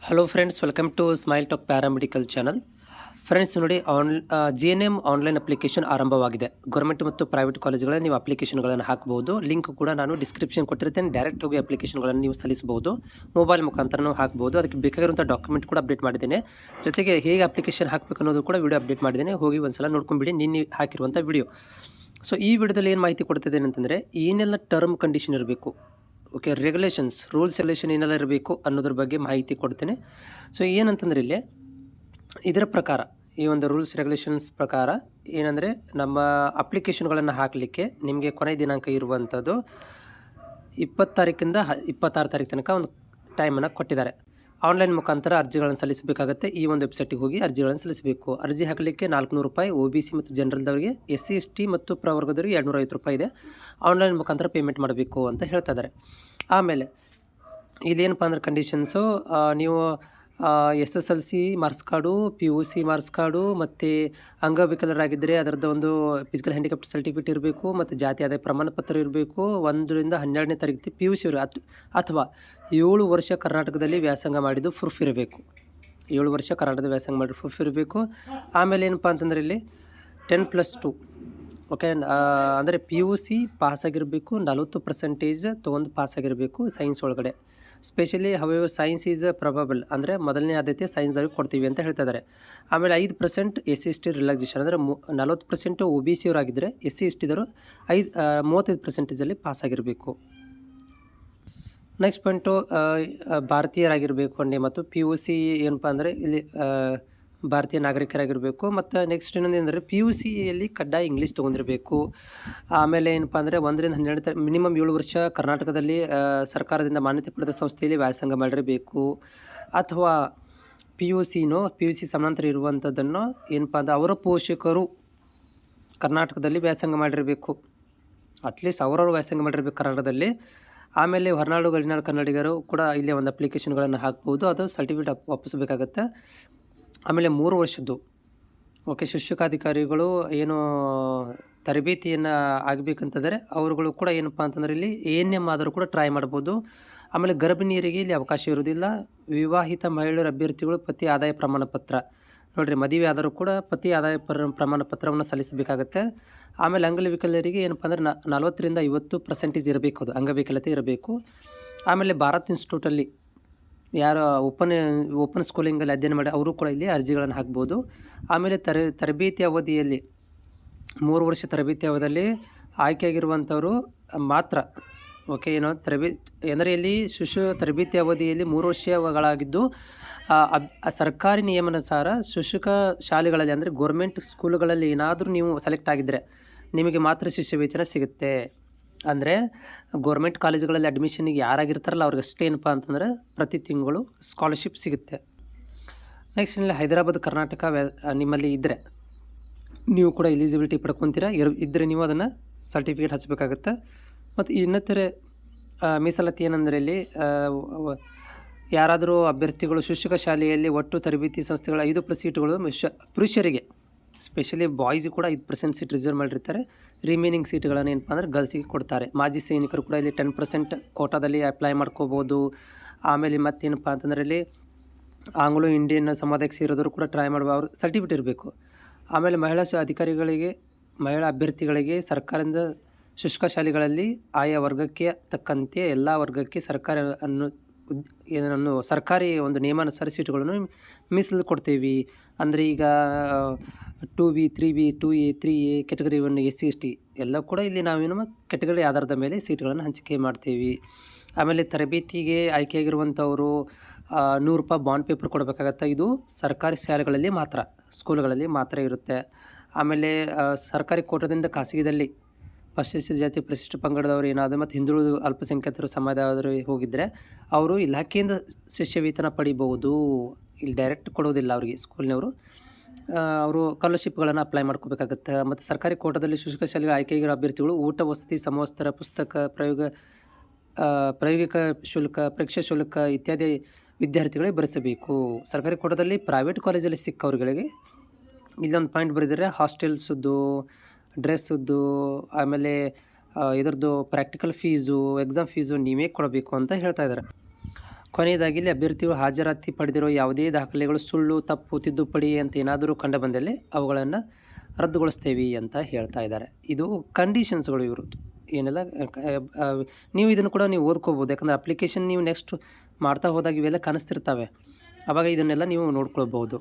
Hello friends, welcome to Smile Talk paramedical channel. Friends ನೋಡಿ, GNM online application ಆರಂಭವಾಗಿದೆ. Government ಮತ್ತು private ಕಾಲೇಜುಗಳಲ್ಲಿ ನೀವು ಅಪ್ಲಿಕೇಶನ್ಗಳನ್ನು ಹಾಕಬಹುದು. ಲಿಂಕ್ ಕೂಡ ನಾನು ಡಿಸ್ಕ್ರಿಪ್ಷನ್ ಕೊಟ್ಟಿರ್ತೇನೆ. ಡೈರೆಕ್ಟ್ ಹೋಗಿ ಅಪ್ಲಿಕೇಶನ್ಗಳನ್ನು ನೀವು ಸಲ್ಲಿಸಬಹುದು. ಮೊಬೈಲ್ ಮುಖಾಂತರನೂ ಹಾಕಬಹುದು. ಅದಕ್ಕೆ ಬೇಕಾಗಿರುವಂಥ ಡಾಕ್ಯುಮೆಂಟ್ ಕೂಡ ಅಪ್ಡೇಟ್ ಮಾಡಿದ್ದೇನೆ. ಜೊತೆಗೆ ಹೇಗೆ ಅಪ್ಲಿಕೇಶನ್ ಹಾಕಬೇಕು ಅನ್ನೋದು ಕೂಡ ವಿಡಿಯೋ ಅಪ್ಡೇಟ್ ಮಾಡಿದ್ದೇನೆ. ಹೋಗಿ ಒಂದ್ಸಲ ನೋಡ್ಕೊಂಡ್ಬಿಡಿ, ನಿನ್ನೆ ಹಾಕಿರುವಂಥ ವಿಡಿಯೋ. ಸೊ ಈ ವಿಡಿಯೋದಲ್ಲಿ ಏನು ಮಾಹಿತಿ ಕೊಡ್ತಿದ್ದೇನೆ ಅಂತಂದರೆ, ಏನೆಲ್ಲ ಟರ್ಮ್ ಕಂಡೀಷನ್ ಇರಬೇಕು, ಓಕೆ, ರೆಗ್ಯುಲೇಷನ್ಸ್, ರೂಲ್ಸ್ ರೆಗ್ಯುಲೇಷನ್ ಏನೆಲ್ಲ ಇರಬೇಕು ಅನ್ನೋದ್ರ ಬಗ್ಗೆ ಮಾಹಿತಿ ಕೊಡ್ತೇನೆ. ಸೊ ಏನಂತಂದರೆ ಇಲ್ಲಿ ಇದರ ಪ್ರಕಾರ, ಈ ಒಂದು ರೂಲ್ಸ್ ರೆಗ್ಯುಲೇಷನ್ಸ್ ಪ್ರಕಾರ ಏನಂದರೆ, ನಮ್ಮ ಅಪ್ಲಿಕೇಶನ್ಗಳನ್ನು ಹಾಕಲಿಕ್ಕೆ ನಿಮಗೆ ಕೊನೆ ದಿನಾಂಕ ಇರುವಂಥದ್ದು 20 ತಾರೀಕಿಂದ 26 ತಾರೀಕು ತನಕ ಒಂದು ಟೈಮನ್ನು ಕೊಟ್ಟಿದ್ದಾರೆ. ಆನ್ಲೈನ್ ಮುಖಾಂತರ ಅರ್ಜಿಗಳನ್ನು ಸಲ್ಲಿಸಬೇಕಾಗುತ್ತೆ. ಈ ಒಂದು ವೆಬ್ಸೈಟಿಗೆ ಹೋಗಿ ಅರ್ಜಿಗಳನ್ನು ಸಲ್ಲಿಸಬೇಕು. ಅರ್ಜಿ ಹಾಕಲಿಕ್ಕೆ 400 ರೂಪಾಯಿ, OBC ಮತ್ತು ಜನರಲ್ದವರಿಗೆ, SC ST ಮತ್ತು ಪ್ರವರ್ಗದವರಿಗೆ 250 ರೂಪಾಯಿ ಇದೆ. ಆನ್ಲೈನ್ ಮುಖಾಂತರ ಪೇಮೆಂಟ್ ಮಾಡಬೇಕು ಅಂತ ಹೇಳ್ತಾ ಇದ್ದಾರೆ. ಆಮೇಲೆ ಇದೇನಪ್ಪ ಅಂದ್ರೆ ಕಂಡೀಷನ್ಸು, ನೀವು SSLC marks card, PUC marks card ಮತ್ತು ಅಂಗವಿಕಲರಾಗಿದ್ದರೆ ಅದರದ್ದು ಒಂದು ಫಿಸಿಕಲ್ ಹ್ಯಾಂಡಿಕ್ಯಾಪ್ಟ್ ಸರ್ಟಿಫಿಕೇಟ್ ಇರಬೇಕು ಮತ್ತು ಜಾತಿ ಆದಾಯ ಪ್ರಮಾಣ ಪತ್ರ ಇರಬೇಕು. 1 ರಿಂದ 12ನೇ ತರಗತಿ PUC ಅಥವಾ 7 ವರ್ಷ ಕರ್ನಾಟಕದಲ್ಲಿ ವ್ಯಾಸಂಗ ಮಾಡಿದ್ದು ಪ್ರೂಫ್ ಇರಬೇಕು. 7 ವರ್ಷ ಕರ್ನಾಟಕದ ವ್ಯಾಸಂಗ ಮಾಡಿದ ಪ್ರೂಫ್ ಇರಬೇಕು. ಆಮೇಲೆ ಏನಪ್ಪ ಅಂತಂದರೆ ಇಲ್ಲಿ 10+2, ಓಕೆ, ಅಂದರೆ PUC ಪಾಸಾಗಿರಬೇಕು, 40% ತೊಗೊಂಡು ಪಾಸಾಗಿರಬೇಕು ಸೈನ್ಸ್ ಒಳಗಡೆ. Specially however science is probable, ಅಂದರೆ ಮೊದಲನೇ ಆದ್ಯತೆ ಸೈನ್ಸ್ದವ್ರಿಗೆ ಕೊಡ್ತೀವಿ ಅಂತ ಹೇಳ್ತಾ ಇದ್ದಾರೆ. ಆಮೇಲೆ 5% SC ST ರಿಲ್ಯಾಕ್ಸೇಷನ್, ಅಂದರೆ 40% OBC ಅವರಾಗಿದ್ದರೆ SC ST ದವರು 35%ಅಲ್ಲಿ ಪಾಸಾಗಿರಬೇಕು. ನೆಕ್ಸ್ಟ್ ಪಾಯಿಂಟು, ಭಾರತೀಯರಾಗಿರಬೇಕು ಅಂడి, ಮತ್ತು PUC ಏನಪ್ಪ ಅಂದರೆ ಇಲ್ಲಿ ಭಾರತೀಯ ನಾಗರಿಕರಾಗಿರಬೇಕು. ಮತ್ತು ನೆಕ್ಸ್ಟ್ ಇನ್ನೊಂದು ಏನಂದರೆ PUCಯಲ್ಲಿ ಕಡ್ಡಾಯ ಇಂಗ್ಲೀಷ್ ತೊಗೊಂಡಿರಬೇಕು. ಆಮೇಲೆ ಏನಪ್ಪ ಅಂದರೆ 1 ರಿಂದ 12 ಮಿನಿಮಮ್ 7 ವರ್ಷ ಕರ್ನಾಟಕದಲ್ಲಿ ಸರ್ಕಾರದಿಂದ ಮಾನ್ಯತೆ ಪಡೆದ ಸಂಸ್ಥೆಯಲ್ಲಿ ವ್ಯಾಸಂಗ ಮಾಡಿರಬೇಕು. ಅಥವಾ PUC ಸಮಾನಾಂತರ ಇರುವಂಥದ್ದನ್ನು ಏನಪ್ಪ ಅಂದರೆ ಅವರ ಪೋಷಕರು ಕರ್ನಾಟಕದಲ್ಲಿ ವ್ಯಾಸಂಗ ಮಾಡಿರಬೇಕು. ಅಟ್ಲೀಸ್ಟ್ ಅವರವರು ವ್ಯಾಸಂಗ ಮಾಡಿರಬೇಕು ಕರ್ನಾಟಕದಲ್ಲಿ. ಆಮೇಲೆ ಹೊರನಾಡು ಗಡಿನಾಡು ಕನ್ನಡಿಗರು ಕೂಡ ಇಲ್ಲೇ ಒಂದು ಅಪ್ಲಿಕೇಶನ್ಗಳನ್ನು ಹಾಕ್ಬೋದು. ಅದು ಸರ್ಟಿಫಿಕೇಟ್ ವಾಪಸ್ಬೇಕಾಗತ್ತೆ. ಆಮೇಲೆ 3 ವರ್ಷದ್ದು, ಓಕೆ, ಶಿಕ್ಷಕಾಧಿಕಾರಿಗಳು ಏನು ತರಬೇತಿಯನ್ನು ಆಗಬೇಕಂತಂದರೆ ಅವರುಗಳು ಕೂಡ ಏನಪ್ಪ ಅಂತಂದರೆ ಇಲ್ಲಿ ANM ಆದರೂ ಕೂಡ ಟ್ರೈ ಮಾಡ್ಬೋದು. ಆಮೇಲೆ ಗರ್ಭಿಣಿಯರಿಗೆ ಇಲ್ಲಿ ಅವಕಾಶ ಇರೋದಿಲ್ಲ. ವಿವಾಹಿತ ಮಹಿಳೆಯರ ಅಭ್ಯರ್ಥಿಗಳು ಪತಿ ಆದಾಯ ಪ್ರಮಾಣ ಪತ್ರ, ನೋಡಿರಿ, ಮದುವೆ ಆದರೂ ಕೂಡ ಪತಿ ಆದಾಯ ಪ್ರಮಾಣ ಪತ್ರವನ್ನು ಸಲ್ಲಿಸಬೇಕಾಗತ್ತೆ. ಆಮೇಲೆ ಅಂಗವಿಕಲರಿಗೆ ಏನಪ್ಪ ಅಂದರೆ 40 ರಿಂದ 50% ಇರಬೇಕು, ಅದು ಅಂಗವಿಕಲತೆ ಇರಬೇಕು. ಆಮೇಲೆ ಭಾರತ್ ಇನ್ಸ್ಟಿಟ್ಯೂಟಲ್ಲಿ ಯಾರು ಓಪನ್ ಸ್ಕೂಲಿಂಗಲ್ಲಿ ಅಧ್ಯಯನ ಮಾಡಿ ಅವರು ಕೂಡ ಇಲ್ಲಿ ಅರ್ಜಿಗಳನ್ನು ಹಾಕ್ಬೋದು. ಆಮೇಲೆ ತರಬೇತಿ ಅವಧಿಯಲ್ಲಿ 3 ವರ್ಷ ತರಬೇತಿ ಅವಧಿಯಲ್ಲಿ ಆಯ್ಕೆಯಾಗಿರುವಂಥವರು ಮಾತ್ರ, ಓಕೆ, ಏನೋ ಅಂದರೆ ಇಲ್ಲಿ ತರಬೇತಿ ಅವಧಿಯಲ್ಲಿ 3 ವರ್ಷಗಳಾಗಿದ್ದು ಸರ್ಕಾರಿ ನಿಯಮಾನುಸಾರ ಶಿಕ್ಷಕ ಶಾಲೆಗಳಲ್ಲಿ, ಅಂದರೆ ಗೋರ್ಮೆಂಟ್ ಸ್ಕೂಲುಗಳಲ್ಲಿ ಏನಾದರೂ ನೀವು ಸೆಲೆಕ್ಟ್ ಆಗಿದ್ದರೆ ನಿಮಗೆ ಮಾತ್ರ ಶಿಷ್ಯ ವೇತನ ಸಿಗುತ್ತೆ. ಅಂದರೆ ಗೋರ್ಮೆಂಟ್ ಕಾಲೇಜುಗಳಲ್ಲಿ ಅಡ್ಮಿಷನ್ಗೆ ಯಾರಾಗಿರ್ತಾರಲ್ಲ ಅವ್ರಿಗೆ ಅಷ್ಟೇ ಏನಪ್ಪ ಅಂತಂದರೆ ಪ್ರತಿ ತಿಂಗಳು ಸ್ಕಾಲರ್ಶಿಪ್ ಸಿಗುತ್ತೆ. ನೆಕ್ಸ್ಟ್ ಇಲ್ಲಿ ಹೈದರಾಬಾದ್ ಕರ್ನಾಟಕ ನಿಮ್ಮಲ್ಲಿ ಇದ್ದರೆ ನೀವು ಕೂಡ ಎಲಿಜಿಬಿಲಿಟಿ ಪಡ್ಕೊತೀರಾ. ಇದ್ದರೆ ನೀವು ಅದನ್ನು ಸರ್ಟಿಫಿಕೇಟ್ ಹಚ್ಚಬೇಕಾಗತ್ತೆ. ಮತ್ತು ಇನ್ನಿತರೆ ಮೀಸಲಾತಿ ಏನಂದರೆ ಇಲ್ಲಿ ಯಾರಾದರೂ ಅಭ್ಯರ್ಥಿಗಳು ಶಿಕ್ಷಕ ಶಾಲೆಯಲ್ಲಿ ಒಟ್ಟು ತರಬೇತಿ ಸಂಸ್ಥೆಗಳ 5+ ಸೀಟುಗಳು ಪುರುಷರಿಗೆ, ಸ್ಪೆಷಲಿ ಬಾಯ್ಸಿಗೆ ಕೂಡ 5% ಸೀಟ್ ರಿಸರ್ವ್ ಮಾಡಿರ್ತಾರೆ. ರಿಮೈನಿಂಗ್ ಸೀಟ್ಗಳನ್ನು ಏನಪ್ಪ ಅಂದರೆ ಗರ್ಲ್ಸಿಗೆ ಕೊಡ್ತಾರೆ. ಮಾಜಿ ಸೈನಿಕರು ಕೂಡ ಇಲ್ಲಿ 10% ಕೋಟಾದಲ್ಲಿ ಅಪ್ಲೈ ಮಾಡ್ಕೋಬೋದು. ಆಮೇಲೆ ಮತ್ತೇನಪ್ಪ ಅಂತಂದರೆ ಇಲ್ಲಿ ಆಂಗ್ಲೋ ಇಂಡಿಯನ್ ಸಮುದಾಯಕ್ಕೆ ಸೇರಿದವರು ಕೂಡ ಟ್ರೈ ಮಾಡುವ, ಅವ್ರ ಸರ್ಟಿಫಿಕೇಟ್ ಇರಬೇಕು. ಆಮೇಲೆ ಮಹಿಳಾ ಅಭ್ಯರ್ಥಿಗಳಿಗೆ ಸರ್ಕಾರದಿಂದ ಶಿಕ್ಷಕ ಶಾಲೆಗಳಲ್ಲಿ ಆಯಾ ವರ್ಗಕ್ಕೆ ತಕ್ಕಂತೆ ಎಲ್ಲ ವರ್ಗಕ್ಕೆ ಸರ್ಕಾರಿ ಒಂದು ನಿಯಮಾನುಸಾರ ಸೀಟುಗಳನ್ನು ಮೀಸಲು ಕೊಡ್ತೀವಿ. ಅಂದರೆ ಈಗ 2B, 3B, 2A, 3A category 1 SC ST ಎಲ್ಲ ಕೂಡ ಇಲ್ಲಿ ನಾವೇನು ಕೆಟಗರಿ ಆಧಾರದ ಮೇಲೆ ಸೀಟ್ಗಳನ್ನು ಹಂಚಿಕೆ ಮಾಡ್ತೀವಿ. ಆಮೇಲೆ ತರಬೇತಿಗೆ ಆಯ್ಕೆಯಾಗಿರುವಂಥವರು 100 ರೂಪಾಯಿ ಬಾಂಡ್ ಪೇಪರ್ ಕೊಡಬೇಕಾಗತ್ತೆ. ಇದು ಸರ್ಕಾರಿ ಶಾಲೆಗಳಲ್ಲಿ ಮಾತ್ರ, ಸ್ಕೂಲ್ಗಳಲ್ಲಿ ಮಾತ್ರ ಇರುತ್ತೆ. ಆಮೇಲೆ ಸರ್ಕಾರಿ ಕೋಟಾದಿಂದ ಖಾಸಗಿದಲ್ಲಿ ಪರಿಶಿಷ್ಟ ಜಾತಿ, ಪರಿಶಿಷ್ಟ ಪಂಗಡದವರು ಏನಾದರೂ ಮತ್ತು ಹಿಂದುಳಿದ ಅಲ್ಪಸಂಖ್ಯಾತರು ಸಮುದಾಯದವರು ಹೋಗಿದ್ದರೆ ಅವರು ಇಲಾಖೆಯಿಂದ ಶಿಷ್ಯ ವೇತನ ಪಡಿಬಹುದು. ಇಲ್ಲಿ ಡೈರೆಕ್ಟ್ ಕೊಡೋದಿಲ್ಲ ಅವರಿಗೆ ಸ್ಕೂಲ್ನವರು. ಅವರು ಸ್ಕಾಲರ್ಶಿಪ್ಗಳನ್ನು ಅಪ್ಲೈ ಮಾಡ್ಕೋಬೇಕಾಗತ್ತೆ. ಮತ್ತು ಸರ್ಕಾರಿ ಕೋಟಾದಲ್ಲಿ ಶಿಕ್ಷಕ ಶಾಲೆಗೆ ಆಯ್ಕೆಯಾಗಿರೋ ಅಭ್ಯರ್ಥಿಗಳು ಊಟ, ವಸತಿ, ಸಮವಸ್ತ್ರ, ಪುಸ್ತಕ, ಪ್ರಾಯೋಗಿಕ ಶುಲ್ಕ, ಪರೀಕ್ಷಾ ಶುಲ್ಕ ಇತ್ಯಾದಿ ವಿದ್ಯಾರ್ಥಿಗಳಿಗೆ ಭರಿಸಬೇಕು. ಸರ್ಕಾರಿ ಕೋಟಾದಲ್ಲಿ ಪ್ರೈವೇಟ್ ಕಾಲೇಜಲ್ಲಿ ಸಿಕ್ಕವ್ರುಗಳಿಗೆ ಇಲ್ಲೊಂದು ಪಾಯಿಂಟ್ ಬರೆದಿದ್ದಾರೆ, ಹಾಸ್ಟೆಲ್ಸದ್ದು, ಡ್ರೆಸ್ಸದ್ದು, ಆಮೇಲೆ ಇದರದ್ದು ಪ್ರಾಕ್ಟಿಕಲ್ ಫೀಸು, ಎಕ್ಸಾಮ್ ಫೀಸು ನೀವೇ ಕೊಡಬೇಕು ಅಂತ ಹೇಳ್ತಾ ಇದ್ದಾರೆ. ಕೊನೆಯದಾಗಿ ಇಲ್ಲಿ ಅಭ್ಯರ್ಥಿಯು ಹಾಜರಾತಿ ಪಡೆದಿರೋ ಯಾವುದೇ ದಾಖಲೆಗಳು ಸುಳ್ಳು, ತಪ್ಪು, ತಿದ್ದುಪಡಿ ಅಂತ ಏನಾದರೂ ಕಂಡು ಬಂದಲ್ಲಿ ಅವುಗಳನ್ನು ರದ್ದುಗೊಳಿಸ್ತೇವೆ ಅಂತ ಹೇಳ್ತಾ ಇದ್ದಾರೆ. ಇದು ಕಂಡೀಷನ್ಸ್ಗಳು ಇವ್ರದ್ದು ಏನೆಲ್ಲ. ನೀವು ಇದನ್ನು ಕೂಡ ನೀವು ಓದ್ಕೋಬೋದು, ಯಾಕಂದರೆ ಅಪ್ಲಿಕೇಶನ್ ನೀವು ನೆಕ್ಸ್ಟ್ ಮಾಡ್ತಾ ಹೋದಾಗ ಇವೆಲ್ಲ ಕಾಣಿಸ್ತಿರ್ತವೆ, ಆವಾಗ ಇದನ್ನೆಲ್ಲ ನೀವು ನೋಡ್ಕೊಳ್ಬೋದು.